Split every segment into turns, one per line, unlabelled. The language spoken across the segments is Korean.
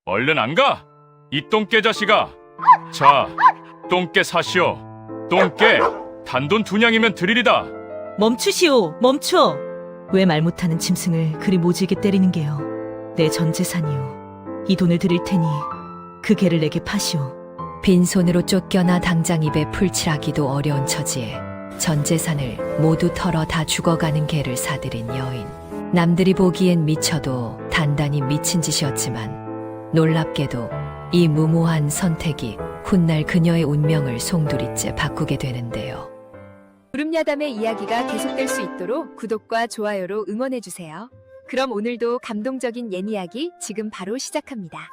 얼른 안 가? 이 똥개 자식아. 자, 똥개 사시오. 똥개 단돈 2냥이면 드리리다.
멈추시오, 멈춰! 왜 말 못하는 짐승을 그리 모질게 때리는 게요? 내 전 재산이오. 이 돈을 드릴 테니 그 개를 내게 파시오.
빈손으로 쫓겨나 당장 입에 풀칠하기도 어려운 처지에 전 재산을 모두 털어 다 죽어가는 개를 사들인 여인. 남들이 보기엔 미쳐도 단단히 미친 짓이었지만 놀랍게도 이 무모한 선택이 훗날 그녀의 운명을 송두리째 바꾸게 되는데요.
구름야담의 이야기가 계속될 수 있도록 구독과 좋아요로 응원해주세요. 그럼 오늘도 감동적인 옛 이야기 지금 바로 시작합니다.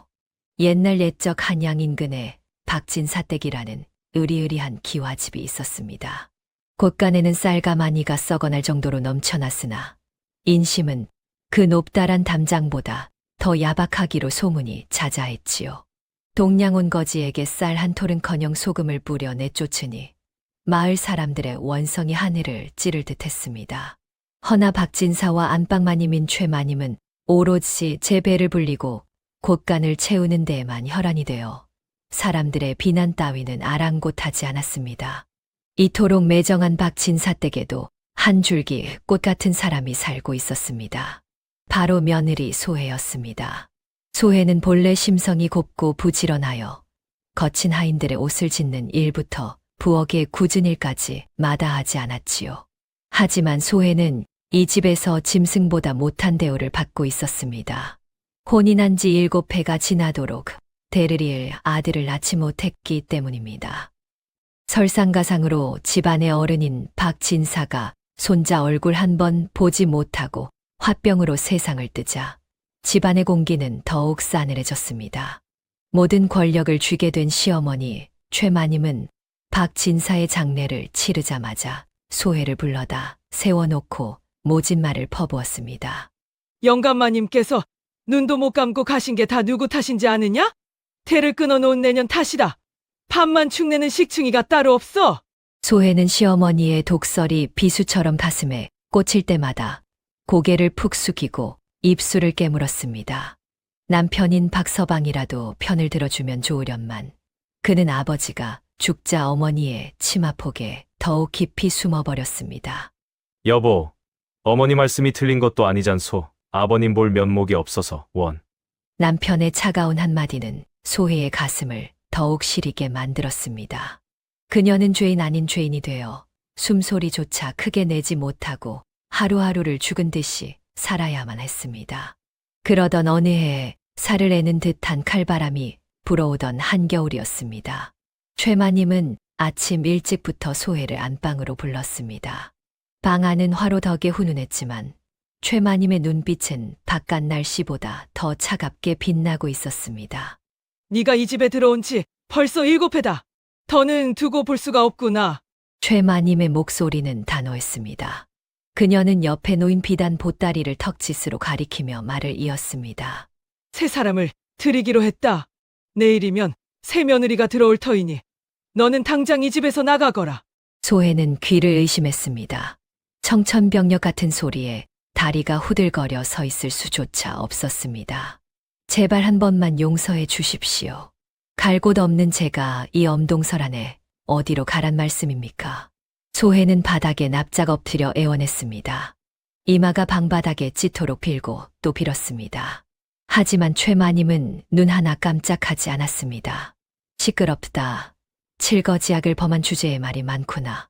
옛날 옛적 한양 인근에 박진사댁이라는 으리으리한 기와집이 있었습니다. 곳간에는 쌀과 마니가 썩어날 정도로 넘쳐났으나 인심은 그 높다란 담장보다 더 야박하기로 소문이 자자했지요. 동양온 거지에게 쌀 한 톨은커녕 소금을 뿌려 내쫓으니 마을 사람들의 원성이 하늘을 찌를 듯했습니다. 허나 박진사와 안방마님인 최마님은 오롯이 제 배를 불리고 곳간을 채우는 데에만 혈안이 되어 사람들의 비난 따위는 아랑곳하지 않았습니다. 이토록 매정한 박진사댁에도 한 줄기 꽃 같은 사람이 살고 있었습니다. 바로 며느리 소혜였습니다. 소혜는 본래 심성이 곱고 부지런하여 거친 하인들의 옷을 짓는 일부터 부엌의 굳은 일까지 마다하지 않았지요. 하지만 소혜는 이 집에서 짐승보다 못한 대우를 받고 있었습니다. 혼인한 지 7해가 지나도록 대를 아들을 낳지 못했기 때문입니다. 설상가상으로 집안의 어른인 박진사가 손자 얼굴 한 번 보지 못하고 화병으로 세상을 뜨자 집안의 공기는 더욱 싸늘해졌습니다. 모든 권력을 쥐게 된 시어머니 최마님은 박진사의 장례를 치르자마자 소혜를 불러다 세워놓고 모진 말을 퍼부었습니다.
영감마님께서 눈도 못 감고 가신 게 다 누구 탓인지 아느냐? 태를 끊어놓은 내년 탓이다. 밥만 축내는 식충이가 따로 없어.
소혜는 시어머니의 독설이 비수처럼 가슴에 꽂힐 때마다 고개를 푹 숙이고 입술을 깨물었습니다. 남편인 박서방이라도 편을 들어주면 좋으련만 그는 아버지가 죽자 어머니의 치마폭에 더욱 깊이 숨어버렸습니다.
여보, 어머니 말씀이 틀린 것도 아니잖소. 아버님 볼 면목이 없어서 원.
남편의 차가운 한마디는 소혜의 가슴을 더욱 시리게 만들었습니다. 그녀는 죄인 아닌 죄인이 되어 숨소리조차 크게 내지 못하고 하루하루를 죽은 듯이 살아야만 했습니다. 그러던 어느 해에 살을 애는 듯한 칼바람이 불어오던 한겨울이었습니다. 최마님은 아침 일찍부터 소혜를 안방으로 불렀습니다. 방 안은 화로 덕에 훈훈했지만 최마님의 눈빛은 바깥 날씨보다 더 차갑게 빛나고 있었습니다.
네가 이 집에 들어온 지 벌써 7해다. 더는 두고 볼 수가 없구나.
최마님의 목소리는 단호했습니다. 그녀는 옆에 놓인 비단 보따리를 턱짓으로 가리키며 말을 이었습니다.
새 사람을 들이기로 했다. 내일이면 새 며느리가 들어올 터이니 너는 당장 이 집에서 나가거라.
소혜는 귀를 의심했습니다. 청천벽력 같은 소리에 다리가 후들거려 서 있을 수조차 없었습니다. 제발 한 번만 용서해 주십시오. 갈 곳 없는 제가 이 엄동설 안에 어디로 가란 말씀입니까? 소혜는 바닥에 납작 엎드려 애원했습니다. 이마가 방바닥에 찢도록 빌고 또 빌었습니다. 하지만 최마님은 눈 하나 깜짝하지 않았습니다. 시끄럽다. 칠거지약을 범한 주제의 말이 많구나.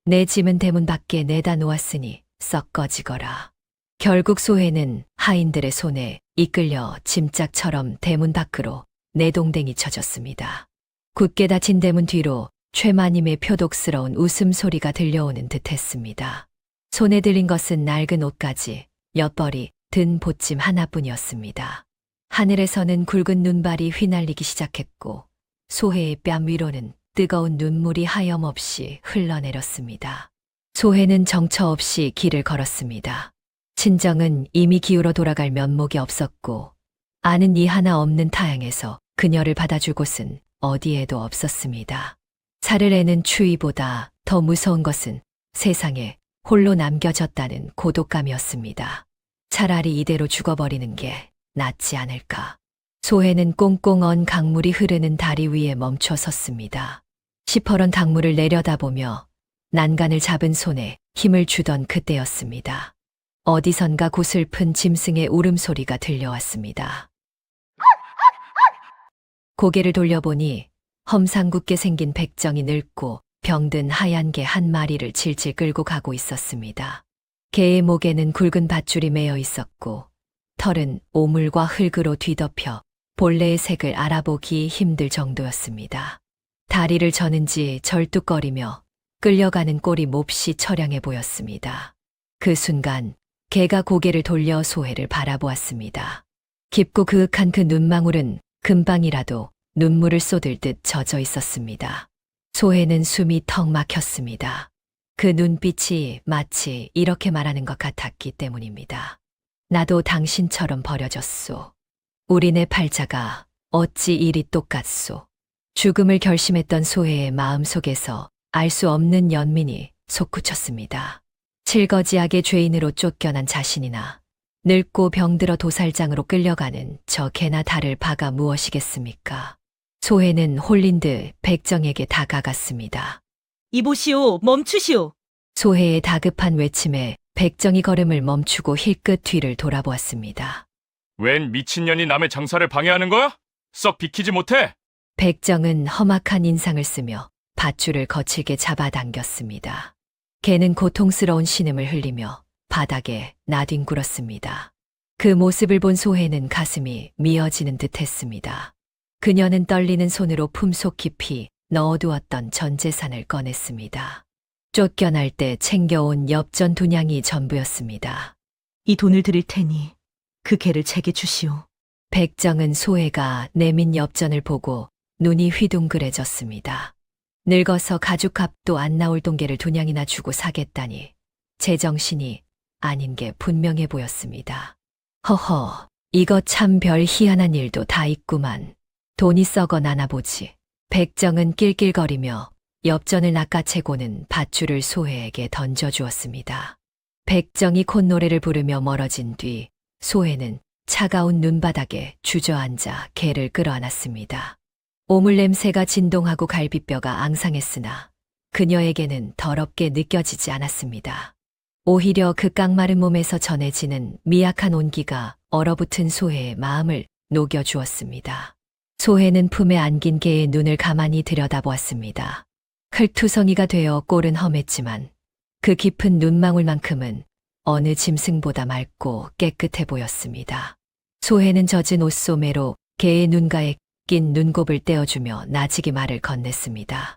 내 짐은 대문 밖에 내다 놓았으니 썩 꺼지거라. 결국 소혜는 하인들의 손에 이끌려 짐짝처럼 대문 밖으로 내동댕이 쳐졌습니다. 굳게 닫힌 대문 뒤로 최마님의 표독스러운 웃음소리가 들려오는 듯했습니다. 손에 들린 것은 낡은 옷가지, 엿벌이 든 보찜 하나뿐이었습니다. 하늘에서는 굵은 눈발이 휘날리기 시작했고 소혜의 뺨 위로는 뜨거운 눈물이 하염없이 흘러내렸습니다. 소혜는 정처 없이 길을 걸었습니다. 친정은 이미 기울어 돌아갈 면목이 없었고 아는 이 하나 없는 타향에서 그녀를 받아줄 곳은 어디에도 없었습니다. 살을 애는 추위보다 더 무서운 것은 세상에 홀로 남겨졌다는 고독감이었습니다. 차라리 이대로 죽어버리는 게 낫지 않을까. 소해는 꽁꽁 언 강물이 흐르는 다리 위에 멈춰 섰습니다. 시퍼런 강물을 내려다보며 난간을 잡은 손에 힘을 주던 그때였습니다. 어디선가 고슬픈 짐승의 울음소리가 들려왔습니다. 고개를 돌려보니 험상궂게 생긴 백정이 늙고 병든 하얀 개 한 마리를 질질 끌고 가고 있었습니다. 개의 목에는 굵은 밧줄이 매여 있었고 털은 오물과 흙으로 뒤덮여 본래의 색을 알아보기 힘들 정도였습니다. 다리를 저는지 절뚝거리며 끌려가는 꼴이 몹시 처량해 보였습니다. 그 순간 개가 고개를 돌려 소해를 바라보았습니다. 깊고 그윽한 그 눈망울은 금방이라도 눈물을 쏟을 듯 젖어 있었습니다. 소해는 숨이 턱 막혔습니다. 그 눈빛이 마치 이렇게 말하는 것 같았기 때문입니다. 나도 당신처럼 버려졌소. 우리네 팔자가 어찌 이리 똑같소. 죽음을 결심했던 소해의 마음속에서 알 수 없는 연민이 솟구쳤습니다. 칠거지하게 죄인으로 쫓겨난 자신이나 늙고 병들어 도살장으로 끌려가는 저 개나 다를 바가 무엇이겠습니까? 소해는 홀린 듯 백정에게 다가갔습니다.
이보시오, 멈추시오.
소해의 다급한 외침에 백정이 걸음을 멈추고 힐끗 뒤를 돌아보았습니다.
웬 미친년이 남의 장사를 방해하는 거야? 썩 비키지 못해?
백정은 험악한 인상을 쓰며 밧줄을 거칠게 잡아당겼습니다. 개는 고통스러운 신음을 흘리며 바닥에 나뒹굴었습니다. 그 모습을 본 소해는 가슴이 미어지는 듯 했습니다. 그녀는 떨리는 손으로 품속 깊이 넣어두었던 전 재산을 꺼냈습니다. 쫓겨날 때 챙겨온 엽전 2냥이 전부였습니다.
이 돈을 드릴 테니 그 개를 제게 주시오.
백정은 소해가 내민 엽전을 보고 눈이 휘둥그레졌습니다. 늙어서 가죽값도 안 나올 동개를 2냥이나 주고 사겠다니 제정신이 아닌 게 분명해 보였습니다. 허허, 이거 참 별 희한한 일도 다 있구만. 돈이 썩어 나나 보지. 백정은 낄낄거리며 엽전을 낚아채고는 밧줄을 소해에게 던져주었습니다. 백정이 콧노래를 부르며 멀어진 뒤 소해는 차가운 눈바닥에 주저앉아 개를 끌어안았습니다. 오물 냄새가 진동하고 갈비뼈가 앙상했으나 그녀에게는 더럽게 느껴지지 않았습니다. 오히려 그 깡마른 몸에서 전해지는 미약한 온기가 얼어붙은 소해의 마음을 녹여주었습니다. 소해는 품에 안긴 개의 눈을 가만히 들여다보았습니다. 흙투성이가 되어 꼴은 험했지만 그 깊은 눈망울만큼은 어느 짐승보다 맑고 깨끗해 보였습니다. 소해는 젖은 옷소매로 개의 눈가에 낀 눈곱을 떼어주며 나직이 말을 건넸습니다.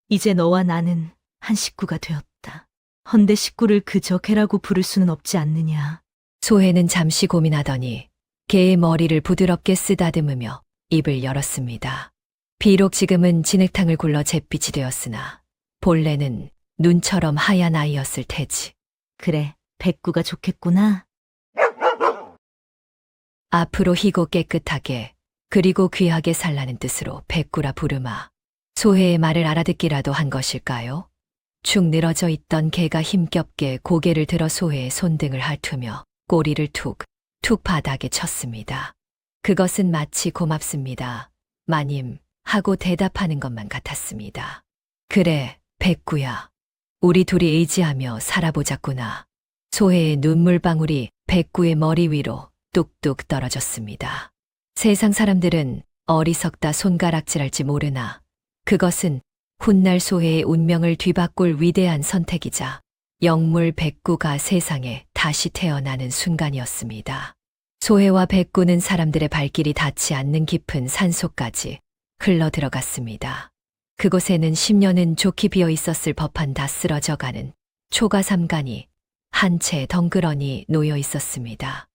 이제 너와 나는 한 식구가 되었다. 헌데 식구를 그저 개라고 부를 수는 없지 않느냐.
소해는 잠시 고민하더니 개의 머리를 부드럽게 쓰다듬으며 입을 열었습니다. 비록 지금은 진흙탕을 굴러 잿빛이 되었으나 본래는 눈처럼 하얀 아이였을 테지.
그래, 백구가 좋겠구나.
앞으로 희고 깨끗하게 그리고 귀하게 살라는 뜻으로 백구라 부르마. 소해의 말을 알아듣기라도 한 것일까요? 축 늘어져 있던 개가 힘겹게 고개를 들어 소해의 손등을 핥으며 꼬리를 툭 바닥에 쳤습니다. 그것은 마치 고맙습니다, 마님 하고 대답하는 것만 같았습니다. 그래, 백구야. 우리 둘이 의지하며 살아보자꾸나. 소해의 눈물방울이 백구의 머리 위로 뚝뚝 떨어졌습니다. 세상 사람들은 어리석다 손가락질할지 모르나 그것은 훗날 소해의 운명을 뒤바꿀 위대한 선택이자 영물 백구가 세상에 다시 태어나는 순간이었습니다. 소해와 백구는 사람들의 발길이 닿지 않는 깊은 산속까지 흘러 들어갔습니다. 그곳에는 10년은 좋게 비어 있었을 법한 다 쓰러져가는 초가삼간이 한 채 덩그러니 놓여 있었습니다.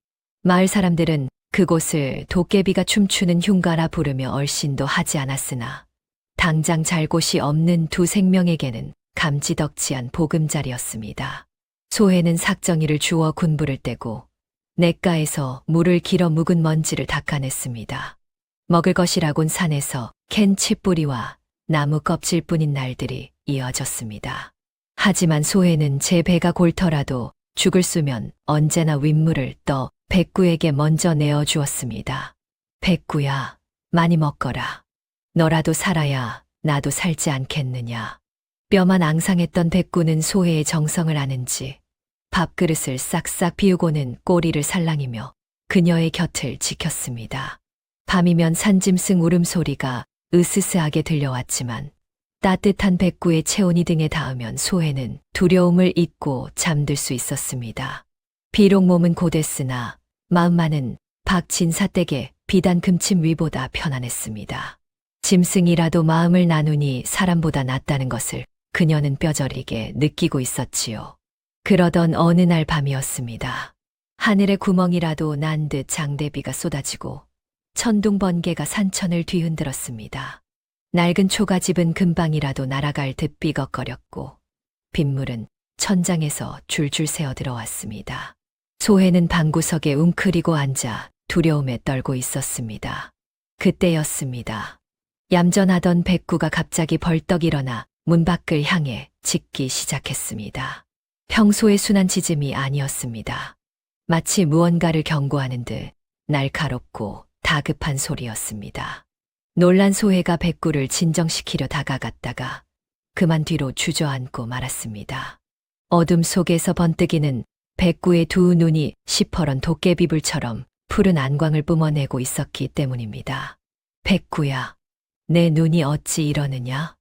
마을 사람들은 그곳을 도깨비가 춤추는 흉가라 부르며 얼씬도 하지 않았으나 당장 잘 곳이 없는 두 생명에게는 감지덕지한 보금자리였습니다. 소해는 삭정이를 주워 군부를 떼고 냇가에서 물을 길어 묵은 먼지를 닦아냈습니다. 먹을 것이라곤 산에서 캔 칡뿌리와 나무 껍질뿐인 날들이 이어졌습니다. 하지만 소해는 제 배가 골터라도 죽을 수면 언제나 윗물을 떠 백구에게 먼저 내어주었습니다. 백구야, 많이 먹거라. 너라도 살아야 나도 살지 않겠느냐. 뼈만 앙상했던 백구는 소해의 정성을 아는지 밥그릇을 싹싹 비우고는 꼬리를 살랑이며 그녀의 곁을 지켰습니다. 밤이면 산짐승 울음소리가 으스스하게 들려왔지만 따뜻한 백구의 체온이 등에 닿으면 소해는 두려움을 잊고 잠들 수 있었습니다. 비록 몸은 고됐으나 마음만은 박진사 댁의 비단 금침 위보다 편안했습니다. 짐승이라도 마음을 나누니 사람보다 낫다는 것을 그녀는 뼈저리게 느끼고 있었지요. 그러던 어느 날 밤이었습니다. 하늘에 구멍이라도 난 듯 장대비가 쏟아지고 천둥 번개가 산천을 뒤흔들었습니다. 낡은 초가집은 금방이라도 날아갈 듯 삐걱거렸고 빗물은 천장에서 줄줄 새어 들어왔습니다. 소해는 방구석에 웅크리고 앉아 두려움에 떨고 있었습니다. 그때였습니다. 얌전하던 백구가 갑자기 벌떡 일어나 문 밖을 향해 짖기 시작했습니다. 평소의 순한 짖음이 아니었습니다. 마치 무언가를 경고하는 듯 날카롭고 다급한 소리였습니다. 놀란 소해가 백구를 진정시키려 다가갔다가 그만 뒤로 주저앉고 말았습니다. 어둠 속에서 번뜩이는 백구의 두 눈이 시퍼런 도깨비불처럼 푸른 안광을 뿜어내고 있었기 때문입니다. 백구야, 내 눈이 어찌 이러느냐?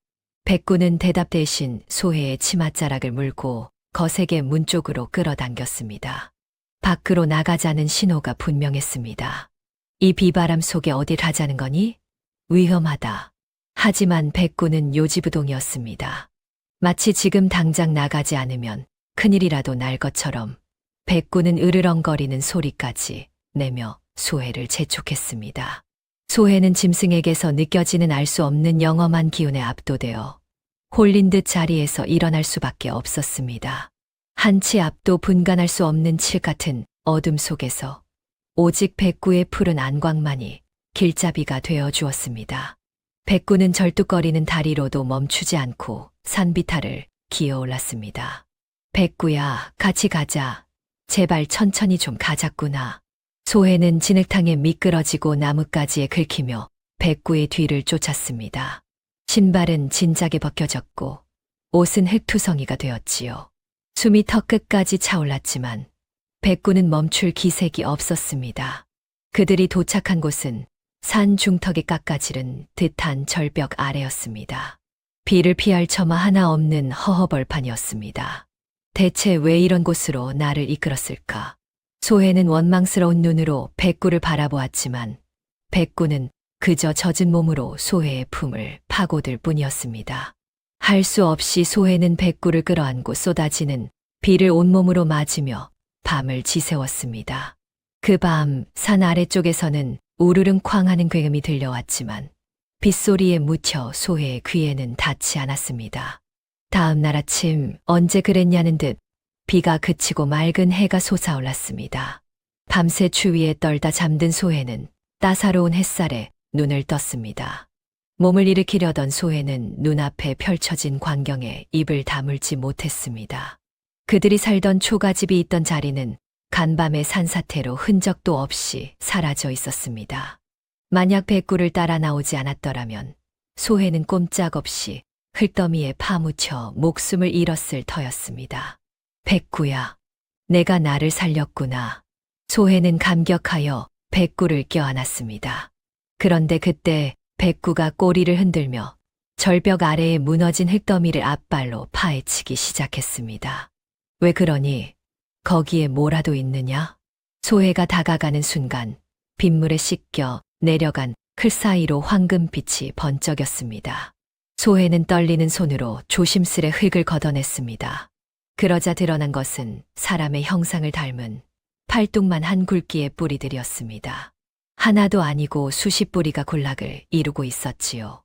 백구는 대답 대신 소해의 치맛자락을 물고 거세게 문 쪽으로 끌어당겼습니다. 밖으로 나가자는 신호가 분명했습니다. 이 비바람 속에 어딜 가자는 거니? 위험하다. 하지만 백구는 요지부동이었습니다. 마치 지금 당장 나가지 않으면 큰일이라도 날 것처럼 백구는 으르렁거리는 소리까지 내며 소해를 재촉했습니다. 소해는 짐승에게서 느껴지는 알 수 없는 영험한 기운에 압도되어 홀린 듯 자리에서 일어날 수밖에 없었습니다. 한치 앞도 분간할 수 없는 칠 같은 어둠 속에서 오직 백구의 푸른 안광만이 길잡이가 되어 주었습니다. 백구는 절뚝거리는 다리로도 멈추지 않고 산비탈을 기어 올랐습니다. 백구야, 같이 가자. 제발 천천히 좀 가자꾸나. 소해는 진흙탕에 미끄러지고 나뭇가지에 긁히며 백구의 뒤를 쫓았습니다. 신발은 진작에 벗겨졌고 옷은 흙투성이가 되었지요. 숨이 턱 끝까지 차올랐지만 백구는 멈출 기색이 없었습니다. 그들이 도착한 곳은 산 중턱에 깎아지른 듯한 절벽 아래였습니다. 비를 피할 처마 하나 없는 허허벌판이었습니다. 대체 왜 이런 곳으로 나를 이끌었을까? 소해는 원망스러운 눈으로 백구를 바라보았지만 백구는 그저 젖은 몸으로 소해의 품을 파고들 뿐이었습니다. 할 수 없이 소해는 백구를 끌어안고 쏟아지는 비를 온몸으로 맞으며 밤을 지새웠습니다. 그 밤 산 아래쪽에서는 우르릉 쾅 하는 굉음이 들려왔지만 빗소리에 묻혀 소해의 귀에는 닿지 않았습니다. 다음 날 아침 언제 그랬냐는 듯 비가 그치고 맑은 해가 솟아올랐습니다. 밤새 추위에 떨다 잠든 소해는 따사로운 햇살에 눈을 떴습니다. 몸을 일으키려던 소해는 눈앞에 펼쳐진 광경에 입을 다물지 못했습니다. 그들이 살던 초가집이 있던 자리는 간밤의 산사태로 흔적도 없이 사라져 있었습니다. 만약 백구를 따라 나오지 않았더라면 소해는 꼼짝없이 흙더미에 파묻혀 목숨을 잃었을 터였습니다. 백구야, 내가 나를 살렸구나. 소해는 감격하여 백구를 껴안았습니다. 그런데 그때 백구가 꼬리를 흔들며 절벽 아래에 무너진 흙더미를 앞발로 파헤치기 시작했습니다. 왜 그러니? 거기에 뭐라도 있느냐? 소해가 다가가는 순간 빗물에 씻겨 내려간 클 사이로 황금빛이 번쩍였습니다. 소해는 떨리는 손으로 조심스레 흙을 걷어냈습니다. 그러자 드러난 것은 사람의 형상을 닮은 팔뚝만 한 굵기의 뿌리들이었습니다. 하나도 아니고 수십 뿌리가 군락을 이루고 있었지요.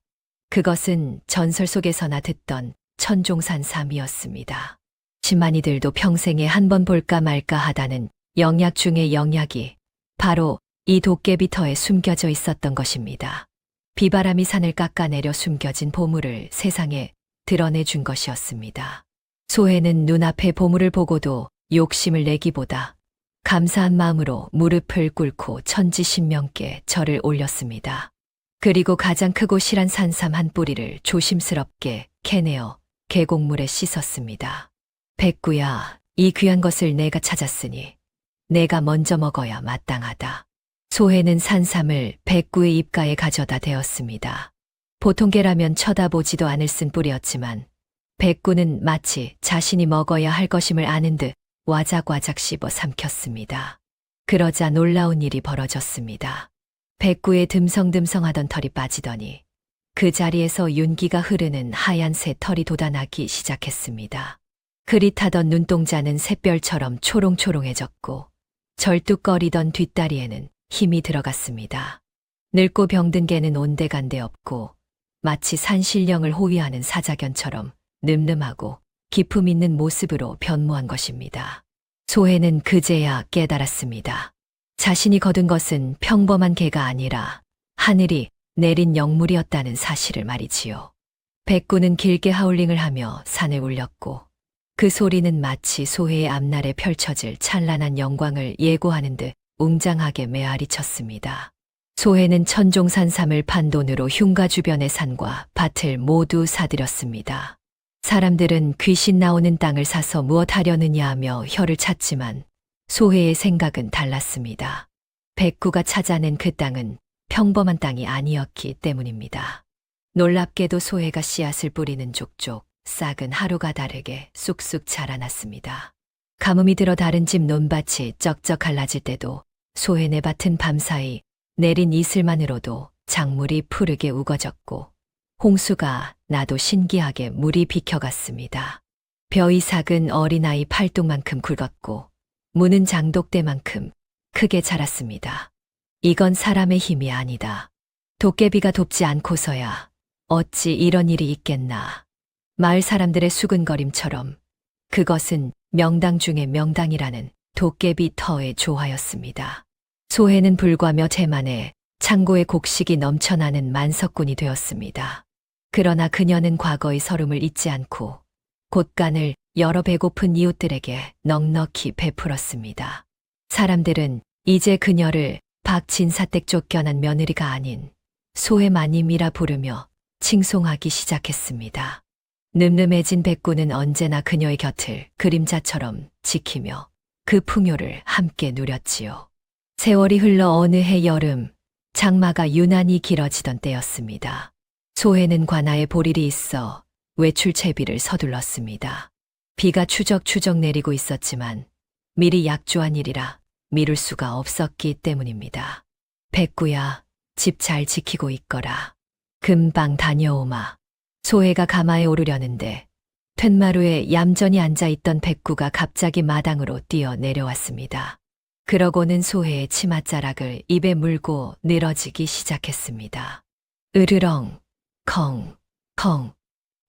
그것은 전설 속에서나 듣던 천종산 삼이었습니다. 시마니들도 평생에 한 번 볼까 말까 하다는 영약 중의 영약이 바로 이 도깨비터에 숨겨져 있었던 것입니다. 비바람이 산을 깎아내려 숨겨진 보물을 세상에 드러내준 것이었습니다. 소해는 눈앞의 보물을 보고도 욕심을 내기보다 감사한 마음으로 무릎을 꿇고 천지신명께 절을 올렸습니다. 그리고 가장 크고 실한 산삼 한 뿌리를 조심스럽게 캐내어 계곡물에 씻었습니다. 백구야, 이 귀한 것을 내가 찾았으니 내가 먼저 먹어야 마땅하다. 소해는 산삼을 백구의 입가에 가져다 대었습니다. 보통 개라면 쳐다보지도 않을 쓴 뿌리였지만 백구는 마치 자신이 먹어야 할 것임을 아는 듯 와작와작 씹어 삼켰습니다. 그러자 놀라운 일이 벌어졌습니다. 백구의 듬성듬성하던 털이 빠지더니 그 자리에서 윤기가 흐르는 하얀 새 털이 돋아나기 시작했습니다. 흐릿하던 눈동자는 샛별처럼 초롱초롱해졌고 절뚝거리던 뒷다리에는 힘이 들어갔습니다. 늙고 병든 개는 온데간데 없고 마치 산신령을 호위하는 사자견처럼 늠름하고 기품 있는 모습으로 변모한 것입니다. 소해는 그제야 깨달았습니다. 자신이 거둔 것은 평범한 개가 아니라 하늘이 내린 영물이었다는 사실을 말이지요. 백구는 길게 하울링을 하며 산을 울렸고 그 소리는 마치 소해의 앞날에 펼쳐질 찬란한 영광을 예고하는 듯 웅장하게 메아리 쳤습니다. 소해는 천종산삼을 판 돈으로 흉가 주변의 산과 밭을 모두 사들였습니다. 사람들은 귀신 나오는 땅을 사서 무엇 하려느냐 하며 혀를 찼지만 소해의 생각은 달랐습니다. 백구가 찾아낸 그 땅은 평범한 땅이 아니었기 때문입니다. 놀랍게도 소해가 씨앗을 뿌리는 족족 싹은 하루가 다르게 쑥쑥 자라났습니다. 가뭄이 들어 다른 집 논밭이 쩍쩍 갈라질 때도 소해내 밭은 밤사이 내린 이슬만으로도 작물이 푸르게 우거졌고 홍수가 나도 신기하게 물이 비켜갔습니다. 벼의 삭은 어린아이 팔뚝만큼 굵었고 무는 장독대만큼 크게 자랐습니다. 이건 사람의 힘이 아니다. 도깨비가 돕지 않고서야 어찌 이런 일이 있겠나. 마을 사람들의 수근거림처럼 그것은 명당 중의 명당이라는 도깨비 터의 조화였습니다. 소해는 불과 몇 해 만에 창고의 곡식이 넘쳐나는 만석군이 되었습니다. 그러나 그녀는 과거의 서름을 잊지 않고 곳간을 여러 배고픈 이웃들에게 넉넉히 베풀었습니다. 사람들은 이제 그녀를 박진사댁 쫓겨난 며느리가 아닌 소해마님이라 부르며 칭송하기 시작했습니다. 늠름해진 백구는 언제나 그녀의 곁을 그림자처럼 지키며 그 풍요를 함께 누렸지요. 세월이 흘러 어느 해 여름, 장마가 유난히 길어지던 때였습니다. 소해는 관아에 볼일이 있어 외출 채비를 서둘렀습니다. 비가 추적추적 내리고 있었지만 미리 약조한 일이라 미룰 수가 없었기 때문입니다. 백구야, 집 잘 지키고 있거라. 금방 다녀오마. 소해가 가마에 오르려는데 툇마루에 얌전히 앉아있던 백구가 갑자기 마당으로 뛰어 내려왔습니다. 그러고는 소해의 치맛자락을 입에 물고 늘어지기 시작했습니다. 으르렁, 컹, 컹.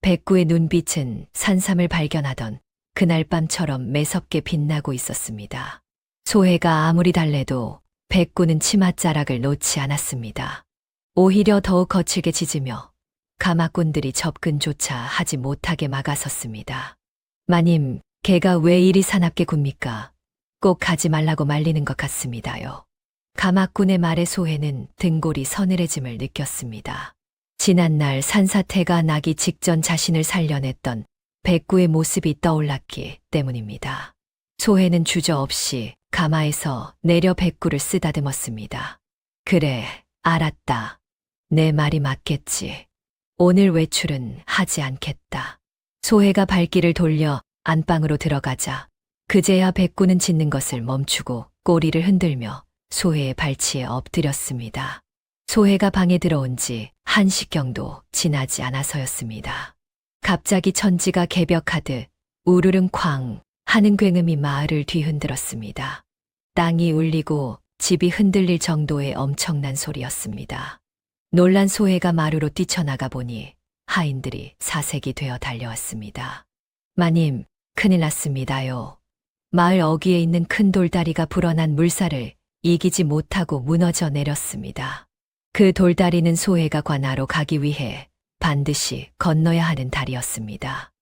백구의 눈빛은 산삼을 발견하던 그날 밤처럼 매섭게 빛나고 있었습니다. 소해가 아무리 달래도 백구는 치맛자락을 놓지 않았습니다. 오히려 더욱 거칠게 짖으며 가마꾼들이 접근조차 하지 못하게 막아섰습니다. 마님, 개가 왜 이리 사납게 굽니까? 꼭 가지 말라고 말리는 것 같습니다요. 가마꾼의 말에 소해는 등골이 서늘해짐을 느꼈습니다. 지난날 산사태가 나기 직전 자신을 살려냈던 백구의 모습이 떠올랐기 때문입니다. 소해는 주저없이 가마에서 내려 백구를 쓰다듬었습니다. 그래, 알았다. 내 말이 맞겠지. 오늘 외출은 하지 않겠다. 소해가 발길을 돌려 안방으로 들어가자 그제야 백구는 짖는 것을 멈추고 꼬리를 흔들며 소해의 발치에 엎드렸습니다. 소해가 방에 들어온 지 1시경도 지나지 않아서였습니다. 갑자기 천지가 개벽하듯 우르릉 쾅 하는 굉음이 마을을 뒤흔들었습니다. 땅이 울리고 집이 흔들릴 정도의 엄청난 소리였습니다. 놀란 소해가 마루로 뛰쳐나가 보니 하인들이 사색이 되어 달려왔습니다. 마님, 큰일 났습니다요. 마을 어귀에 있는 큰 돌다리가 불어난 물살을 이기지 못하고 무너져 내렸습니다. 그 돌다리는 소해가 관아로 가기 위해 반드시 건너야 하는 다리였습니다.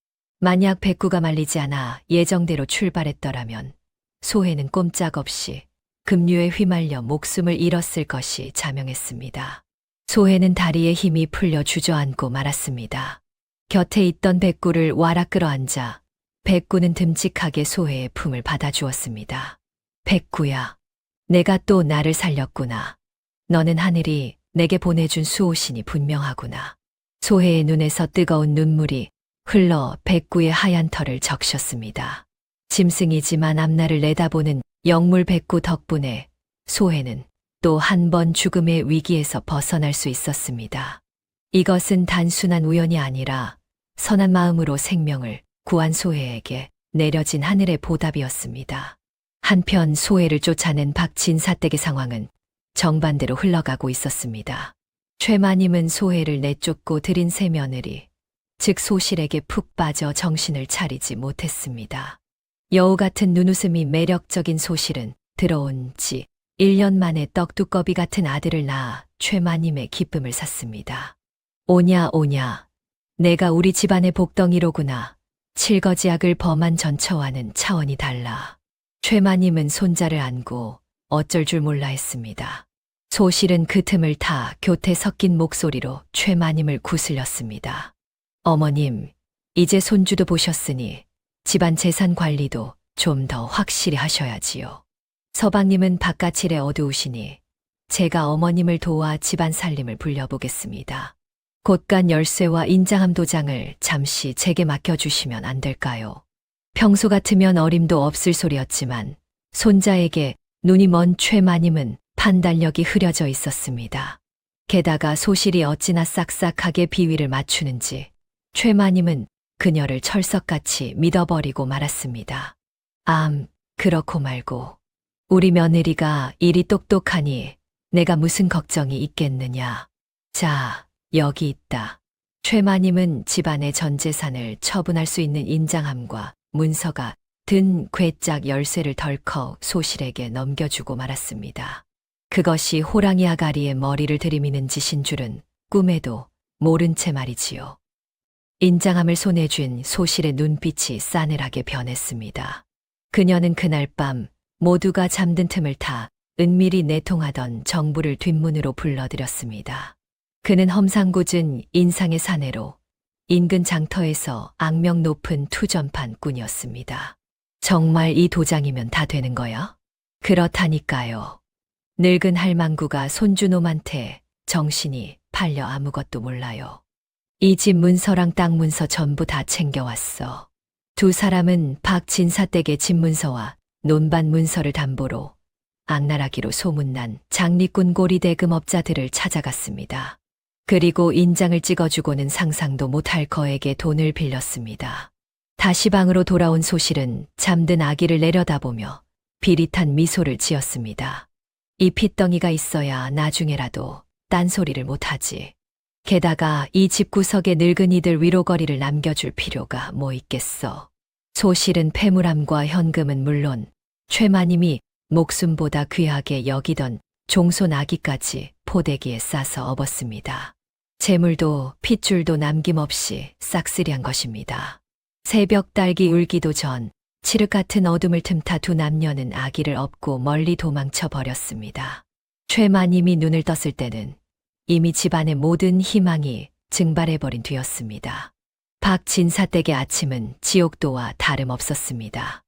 만약 백구가 말리지 않아 예정대로 출발했더라면 소해는 꼼짝없이 급류에 휘말려 목숨을 잃었을 것이 자명했습니다. 소해는 다리에 힘이 풀려 주저앉고 말았습니다. 곁에 있던 백구를 와락 끌어앉아 백구는 듬직하게 소해의 품을 받아주었습니다. 백구야, 내가 또 나를 살렸구나. 너는 하늘이 내게 보내준 수호신이 분명하구나. 소해의 눈에서 뜨거운 눈물이 흘러 백구의 하얀 털을 적셨습니다. 짐승이지만 앞날을 내다보는 영물 백구 덕분에 소해는 또 한 번 죽음의 위기에서 벗어날 수 있었습니다. 이것은 단순한 우연이 아니라 선한 마음으로 생명을 구한 소해에게 내려진 하늘의 보답이었습니다. 한편 소해를 쫓아낸 박진사댁의 상황은 정반대로 흘러가고 있었습니다. 최마님은 소해를 내쫓고 들인 새 며느리, 즉 소실에게 푹 빠져 정신을 차리지 못했습니다. 여우 같은 눈웃음이 매력적인 소실은 들어온 지 1년 만에 떡두꺼비 같은 아들을 낳아 최마님의 기쁨을 샀습니다. 오냐 오냐, 내가 우리 집안의 복덩이로구나. 칠거지약을 범한 전처와는 차원이 달라. 최마님은 손자를 안고 어쩔 줄 몰라 했습니다. 소실은 그 틈을 타 교태 섞인 목소리로 최마님을 구슬렸습니다. 어머님, 이제 손주도 보셨으니 집안 재산 관리도 좀 더 확실히 하셔야지요. 서방님은 바깥일에 어두우시니 제가 어머님을 도와 집안 살림을 불려보겠습니다. 곳간 열쇠와 인장함 도장을 잠시 제게 맡겨주시면 안 될까요? 평소 같으면 어림도 없을 소리였지만 손자에게 눈이 먼 최마님은 판단력이 흐려져 있었습니다. 게다가 소실이 어찌나 싹싹하게 비위를 맞추는지 최마님은 그녀를 철석같이 믿어버리고 말았습니다. 그렇고 말고 우리 며느리가 일이 똑똑하니 내가 무슨 걱정이 있겠느냐. 자, 여기 있다. 최마님은 집안의 전 재산을 처분할 수 있는 인장함과 문서가 든 괴짝 열쇠를 덜컥 소실에게 넘겨주고 말았습니다. 그것이 호랑이 아가리의 머리를 들이미는 짓인 줄은 꿈에도 모른 채 말이지요. 인장함을 손에 쥔 소실의 눈빛이 싸늘하게 변했습니다. 그녀는 그날 밤 모두가 잠든 틈을 타 은밀히 내통하던 정부를 뒷문으로 불러들였습니다. 그는 험상궂은 인상의 사내로 인근 장터에서 악명 높은 투전판꾼이었습니다. 정말 이 도장이면 다 되는 거야? 그렇다니까요. 늙은 할망구가 손주놈한테 정신이 팔려 아무것도 몰라요. 이 집 문서랑 땅 문서 전부 다 챙겨왔어. 두 사람은 박진사댁의 집 문서와 논반 문서를 담보로 악랄하기로 소문난 장리꾼 고리대금업자들을 찾아갔습니다. 그리고 인장을 찍어주고는 상상도 못할 거액의 돈을 빌렸습니다. 다시 방으로 돌아온 소실은 잠든 아기를 내려다보며 비릿한 미소를 지었습니다. 이 핏덩이가 있어야 나중에라도 딴소리를 못하지. 게다가 이 집구석에 늙은이들 위로거리를 남겨줄 필요가 뭐 있겠어. 소실은 패물함과 현금은 물론 최마님이 목숨보다 귀하게 여기던 종손 아기까지 포대기에 싸서 업었습니다. 재물도 핏줄도 남김없이 싹쓸이한 것입니다. 새벽 딸기 울기도 전 칠흑 같은 어둠을 틈타 두 남녀는 아기를 업고 멀리 도망쳐 버렸습니다. 최마님이 눈을 떴을 때는 이미 집안의 모든 희망이 증발해버린 뒤였습니다. 박진사댁의 아침은 지옥도와 다름없었습니다.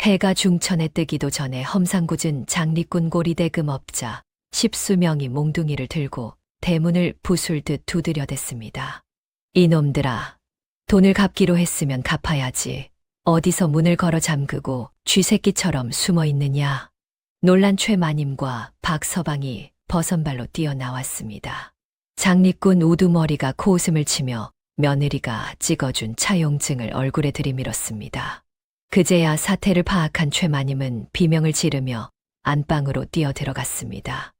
해가 중천에 뜨기도 전에 험상궂은 장리꾼 고리대금업자 10수명이 몽둥이를 들고 대문을 부술듯 두드려댔습니다. 이놈들아, 돈을 갚기로 했으면 갚아야지. 어디서 문을 걸어 잠그고 쥐새끼처럼 숨어 있느냐. 놀란 최마님과 박서방이 버선발로 뛰어나왔습니다. 장리꾼 우두머리가 코웃음을 치며 며느리가 찍어준 차용증을 얼굴에 들이밀었습니다. 그제야 사태를 파악한 최마님은 비명을 지르며 안방으로 뛰어들어갔습니다.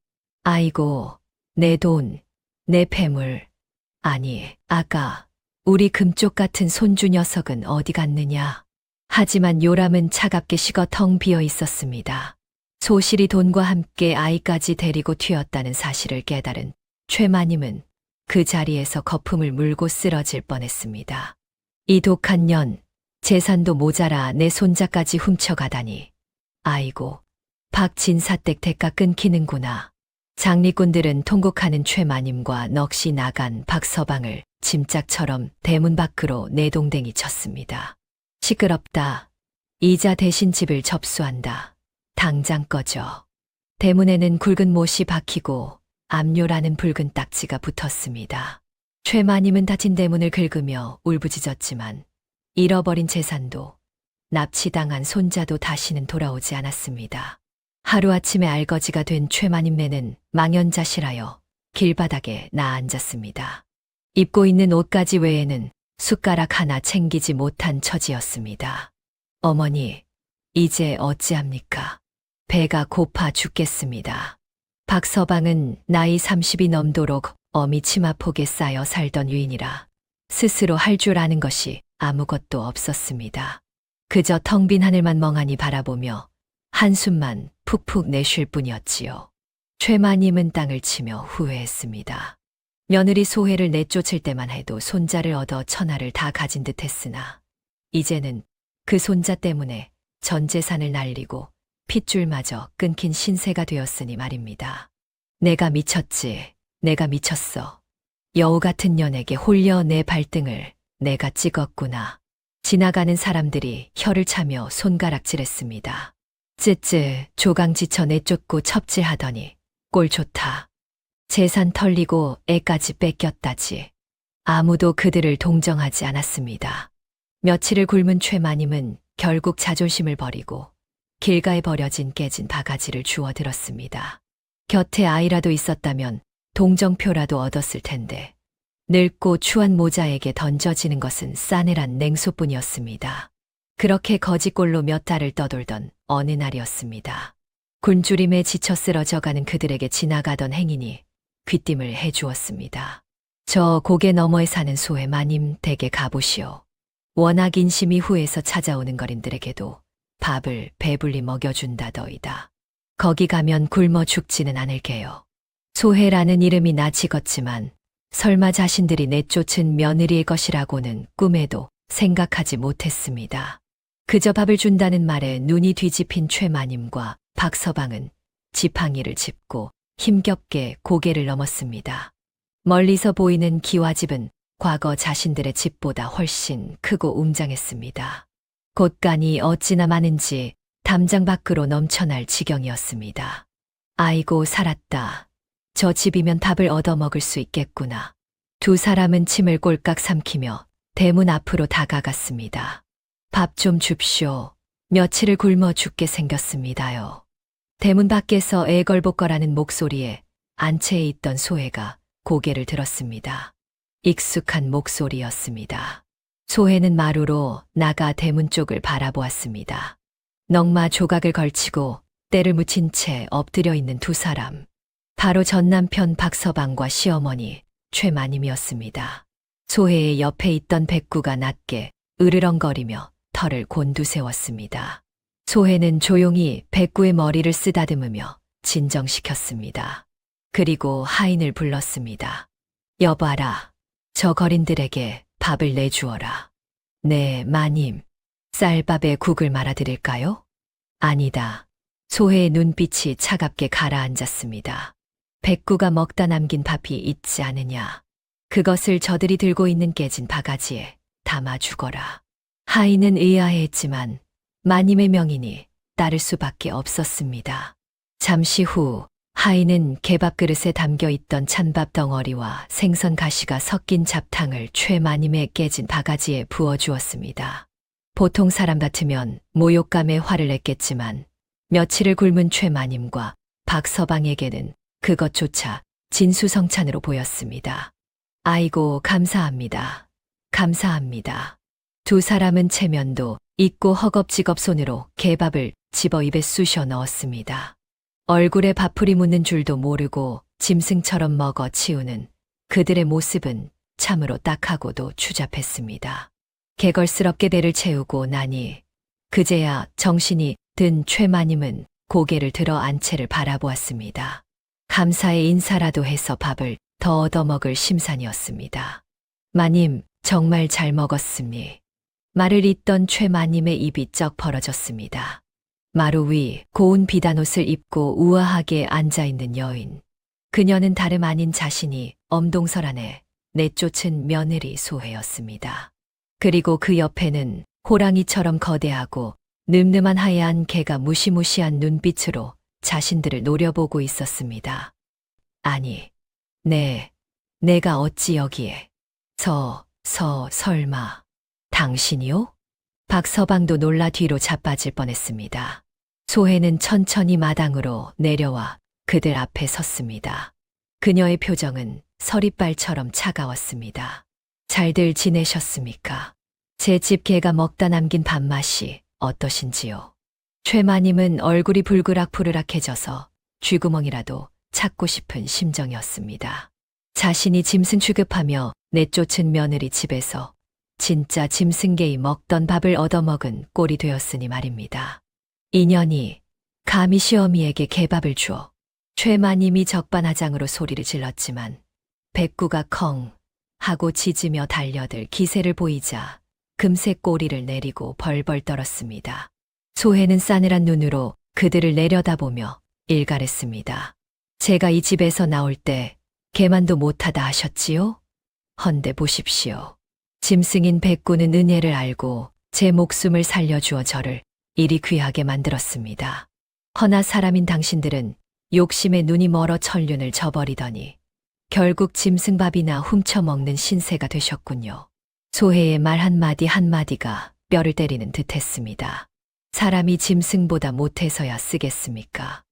아이고, 내 돈, 내 폐물. 아니, 아까 우리 금쪽 같은 손주 녀석은 어디 갔느냐. 하지만 요람은 차갑게 식어 텅 비어 있었습니다. 소실이 돈과 함께 아이까지 데리고 튀었다는 사실을 깨달은 최마님은 그 자리에서 거품을 물고 쓰러질 뻔했습니다. 이 독한 년, 재산도 모자라 내 손자까지 훔쳐가다니. 아이고, 박진사댁 대가 끊기는구나. 장리꾼들은 통곡하는 최마님과 넋이 나간 박서방을 짐짝처럼 대문 밖으로 내동댕이 쳤습니다. 시끄럽다. 이자 대신 집을 접수한다. 당장 꺼져. 대문에는 굵은 못이 박히고 압류라는 붉은 딱지가 붙었습니다. 최마님은 닫힌 대문을 긁으며 울부짖었지만 잃어버린 재산도 납치당한 손자도 다시는 돌아오지 않았습니다. 하루아침에 알거지가 된 최마님네는 망연자실하여 길바닥에 나앉았습니다. 입고 있는 옷가지 외에는 숟가락 하나 챙기지 못한 처지였습니다. 어머니, 이제 어찌합니까? 배가 고파 죽겠습니다. 박서방은 나이 30이 넘도록 어미 치마폭에 쌓여 살던 유인이라 스스로 할 줄 아는 것이 아무것도 없었습니다. 그저 텅 빈 하늘만 멍하니 바라보며 한숨만 푹푹 내쉴 뿐이었지요. 최마님은 땅을 치며 후회했습니다. 며느리 소혜를 내쫓을 때만 해도 손자를 얻어 천하를 다 가진 듯 했으나 이제는 그 손자 때문에 전 재산을 날리고 핏줄마저 끊긴 신세가 되었으니 말입니다. 내가 미쳤지. 내가 미쳤어. 여우 같은 년에게 홀려 내 발등을 내가 찍었구나. 지나가는 사람들이 혀를 차며 손가락질했습니다. 쯔쯔 조강지쳐 내쫓고 첩질하더니 꼴 좋다. 재산 털리고 애까지 뺏겼다지. 아무도 그들을 동정하지 않았습니다. 며칠을 굶은 최마님은 결국 자존심을 버리고 길가에 버려진 깨진 바가지를 주워 들었습니다. 곁에 아이라도 있었다면 동정표라도 얻었을 텐데 늙고 추한 모자에게 던져지는 것은 싸늘한 냉소뿐이었습니다. 그렇게 거지꼴로 몇 달을 떠돌던 어느 날이었습니다. 굶주림에 지쳐 쓰러져가는 그들에게 지나가던 행인이 귀띔을 해주었습니다. 저 고개 너머에 사는 소의 마님 댁에 가보시오. 워낙 인심이 후해서 찾아오는 거린들에게도 밥을 배불리 먹여준다더이다. 거기 가면 굶어 죽지는 않을게요. 소혜라는 이름이 나치겄지만 설마 자신들이 내쫓은 며느리의 것이라고는 꿈에도 생각하지 못했습니다. 그저 밥을 준다는 말에 눈이 뒤집힌 최마님과 박서방은 지팡이를 짚고 힘겹게 고개를 넘었습니다. 멀리서 보이는 기와집은 과거 자신들의 집보다 훨씬 크고 웅장했습니다. 곳간이 어찌나 많은지 담장 밖으로 넘쳐날 지경이었습니다. 아이고 살았다. 저 집이면 밥을 얻어먹을 수 있겠구나. 두 사람은 침을 꼴깍 삼키며 대문 앞으로 다가갔습니다. 밥 좀 줍쇼. 며칠을 굶어 죽게 생겼습니다요. 대문 밖에서 애걸복걸하는 목소리에 안채에 있던 소혜가 고개를 들었습니다. 익숙한 목소리였습니다. 소혜는 마루로 나가 대문 쪽을 바라보았습니다. 넝마 조각을 걸치고 때를 묻힌 채 엎드려 있는 두 사람. 바로 전 남편 박서방과 시어머니 최마님이었습니다. 소혜의 옆에 있던 백구가 낮게 으르렁거리며 털을 곤두세웠습니다. 소혜는 조용히 백구의 머리를 쓰다듬으며 진정시켰습니다. 그리고 하인을 불렀습니다. 여봐라. 저 거린들에게 밥을 내주어라. 네, 마님. 쌀밥에 국을 말아드릴까요? 아니다. 소혜의 눈빛이 차갑게 가라앉았습니다. 백구가 먹다 남긴 밥이 있지 않으냐. 그것을 저들이 들고 있는 깨진 바가지에 담아 주거라. 하인은 의아해했지만 마님의 명이니 따를 수밖에 없었습니다. 잠시 후 하인은 개밥 그릇에 담겨 있던 찬밥 덩어리와 생선 가시가 섞인 잡탕을 최마님의 깨진 바가지에 부어주었습니다. 보통 사람 같으면 모욕감에 화를 냈겠지만 며칠을 굶은 최마님과 박서방에게는 그것조차 진수성찬으로 보였습니다. 아이고 감사합니다. 감사합니다. 두 사람은 체면도 있고 허겁지겁 손으로 개밥을 집어 입에 쑤셔 넣었습니다. 얼굴에 밥풀이 묻는 줄도 모르고 짐승처럼 먹어 치우는 그들의 모습은 참으로 딱하고도 추잡했습니다. 개걸스럽게 배를 채우고 나니 그제야 정신이 든 최마님은 고개를 들어 안채를 바라보았습니다. 감사의 인사라도 해서 밥을 더 얻어먹을 심산이었습니다. 마님, 정말 잘 먹었습니. 말을 잇던 최마님의 입이 쩍 벌어졌습니다. 마루 위 고운 비단옷을 입고 우아하게 앉아있는 여인. 그녀는 다름 아닌 자신이 엄동설 안에 내쫓은 며느리 소혜였습니다. 그리고 그 옆에는 호랑이처럼 거대하고 늠름한 하얀 개가 무시무시한 눈빛으로 자신들을 노려보고 있었습니다. 아니, 내가 어찌 여기에? 설마. 당신이요? 박서방도 놀라 뒤로 자빠질 뻔했습니다. 소혜는 천천히 마당으로 내려와 그들 앞에 섰습니다. 그녀의 표정은 서리빨처럼 차가웠습니다. 잘들 지내셨습니까? 제 집 개가 먹다 남긴 밥맛이 어떠신지요? 최마님은 얼굴이 불그락부르락해져서 쥐구멍이라도 찾고 싶은 심정이었습니다. 자신이 짐승 취급하며 내쫓은 며느리 집에서 진짜 짐승개이 먹던 밥을 얻어먹은 꼴이 되었으니 말입니다. 인연이 감히 시어미에게 개밥을 주어 최마님이 적반하장으로 소리를 질렀지만 백구가 컹 하고 짖으며 달려들 기세를 보이자 금세 꼬리를 내리고 벌벌 떨었습니다. 소혜는 싸늘한 눈으로 그들을 내려다보며 일갈했습니다. 제가 이 집에서 나올 때 개만도 못하다 하셨지요? 헌데 보십시오. 짐승인 백구는 은혜를 알고 제 목숨을 살려주어 저를 이리 귀하게 만들었습니다. 허나 사람인 당신들은 욕심에 눈이 멀어 천륜을 저버리더니 결국 짐승밥이나 훔쳐먹는 신세가 되셨군요. 소혜의 말 한마디 한마디가 뼈를 때리는 듯했습니다. 사람이 짐승보다 못해서야 쓰겠습니까?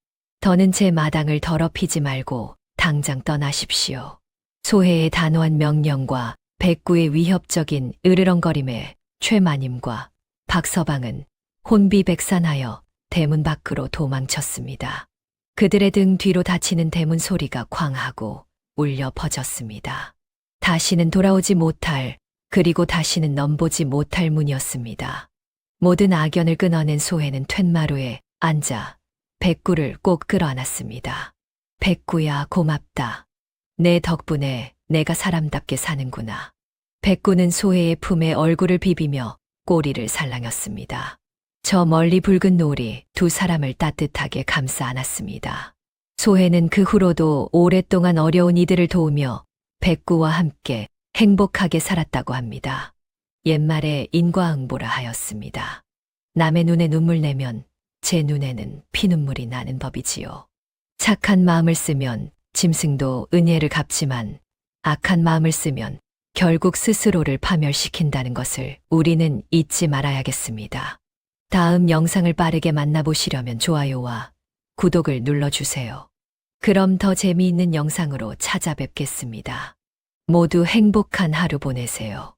더는 제 마당을 더럽히지 말고 당장 떠나십시오. 소혜의 단호한 명령과 백구의 위협적인 으르렁거림에 최마님과 박서방은 혼비백산하여 대문 밖으로 도망쳤습니다. 그들의 등 뒤로 닫히는 대문 소리가 광하고 울려 퍼졌습니다. 다시는 돌아오지 못할, 그리고 다시는 넘보지 못할 문이었습니다. 모든 악연을 끊어낸 소혜는 툇마루에 앉아 백구를 꼭 끌어안았습니다. 백구야, 고맙다. 내 덕분에 내가 사람답게 사는구나. 백구는 소혜의 품에 얼굴을 비비며 꼬리를 살랑였습니다. 저 멀리 붉은 노을이 두 사람을 따뜻하게 감싸 안았습니다. 소혜는 그 후로도 오랫동안 어려운 이들을 도우며 백구와 함께 행복하게 살았다고 합니다. 옛말에 인과응보라 하였습니다. 남의 눈에 눈물 내면 제 눈에는 피눈물이 나는 법이지요. 착한 마음을 쓰면 짐승도 은혜를 갚지만 악한 마음을 쓰면 결국 스스로를 파멸시킨다는 것을 우리는 잊지 말아야겠습니다. 다음 영상을 빠르게 만나보시려면 좋아요와 구독을 눌러주세요. 그럼 더 재미있는 영상으로 찾아뵙겠습니다. 모두 행복한 하루 보내세요.